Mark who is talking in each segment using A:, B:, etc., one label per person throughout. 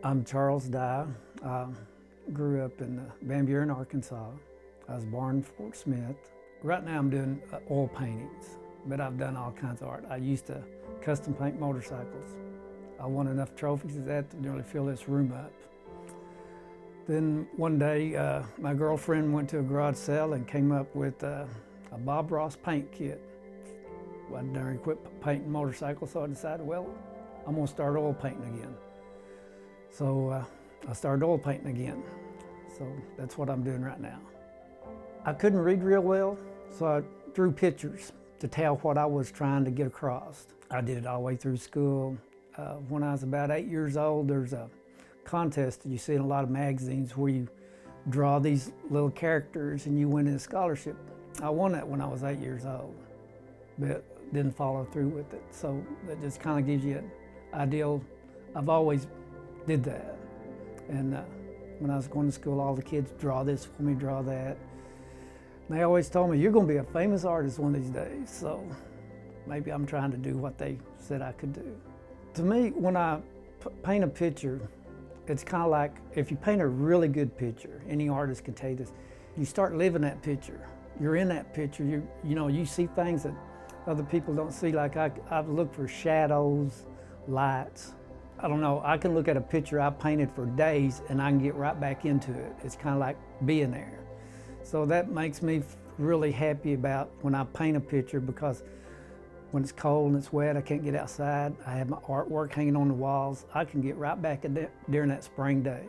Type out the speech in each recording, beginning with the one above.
A: I'm Charles Dye. I grew up in Van Buren, Arkansas. I was born in Fort Smith. Right now I'm doing oil paintings, but I've done all kinds of art. I used to custom paint motorcycles. I won enough trophies of that to nearly fill this room up. Then one day, my girlfriend went to a garage sale and came up with a Bob Ross paint kit. I never quit painting motorcycles, so I decided, well, I'm gonna start oil painting again. So I started oil painting again. So that's what I'm doing right now. I couldn't read real well, so I drew pictures to tell what I was trying to get across. I did it all the way through school. When I was about 8 years old, there's a contest that you see in a lot of magazines where you draw these little characters and you win a scholarship. I won that when I was 8 years old, but didn't follow through with it. So that just kind of gives you an idea. I've always did that. And when I was going to school, all the kids draw this for me, draw that. And they always told me, you're going to be a famous artist one of these days. So maybe I'm trying to do what they said I could do. To me, when I paint a picture, it's kind of like if you paint a really good picture, any artist can tell you this, you start living that picture. You're in that picture. You see things that other people don't see. Like I've looked for shadows, lights. I don't know, I can look at a picture I painted for days and I can get right back into it. It's kind of like being there. So that makes me really happy about when I paint a picture, because when it's cold and it's wet, I can't get outside. I have my artwork hanging on the walls. I can get right back in there during that spring day.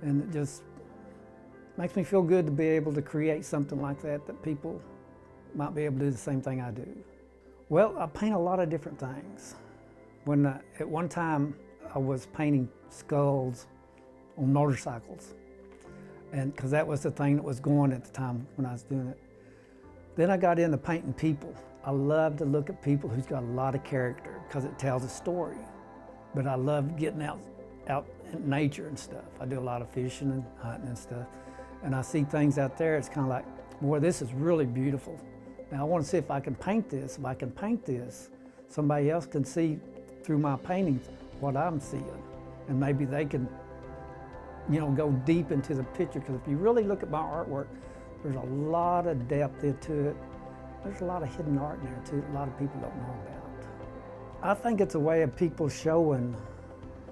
A: And it just makes me feel good to be able to create something like that people might be able to do the same thing I do. Well, I paint a lot of different things. At one time, I was painting skulls on motorcycles, and because that was the thing that was going at the time when I was doing it. Then I got into painting people. I love to look at people who's got a lot of character because it tells a story. But I love getting out in nature and stuff. I do a lot of fishing and hunting and stuff, and I see things out there. It's kind of like, boy, this is really beautiful. Now I want to see if I can paint this. If I can paint this, somebody else can see through my paintings what I'm seeing, and maybe they can, go deep into the picture. Because if you really look at my artwork, there's a lot of depth into it. There's a lot of hidden art in there too that a lot of people don't know about. I think it's a way of people showing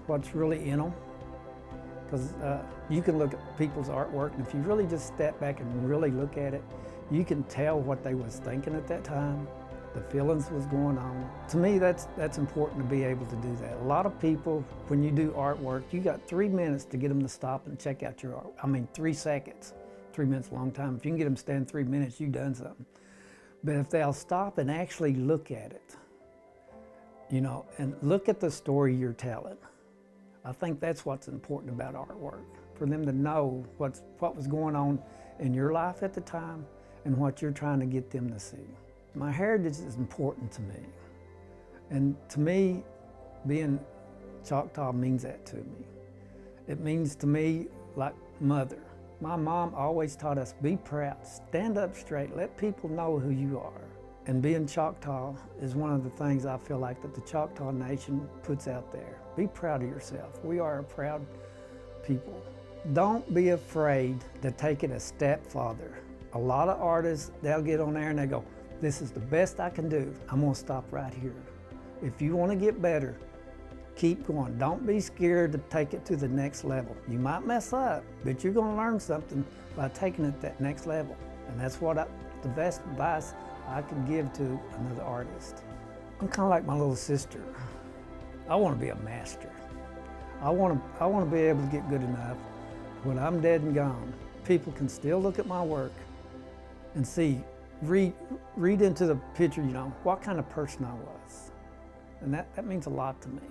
A: what's really in them, because you can look at people's artwork, and if you really just step back and really look at it, you can tell what they was thinking at that time, the feelings was going on. To me, that's important to be able to do that. A lot of people, when you do artwork, you got 3 minutes to get them to stop and check out your art. 3 seconds. 3 minutes is a long time. If you can get them to stand 3 minutes, you've done something. But if they'll stop and actually look at it, and look at the story you're telling, I think that's what's important about artwork, for them to know what was going on in your life at the time and what you're trying to get them to see. My heritage is important to me. And to me, being Choctaw means that to me. It means to me like mother. My mom always taught us, be proud, stand up straight, let people know who you are. And being Choctaw is one of the things I feel like that the Choctaw Nation puts out there. Be proud of yourself. We are a proud people. Don't be afraid to take it a step farther. A lot of artists, they'll get on there and they go, this is the best I can do. I'm gonna stop right here. If you wanna get better, keep going. Don't be scared to take it to the next level. You might mess up, but you're gonna learn something by taking it that next level. And that's the best advice I can give to another artist. I'm kind of like my little sister. I wanna be a master. I wanna be able to get good enough when I'm dead and gone, people can still look at my work and see, read into the picture, what kind of person I was. And that means a lot to me.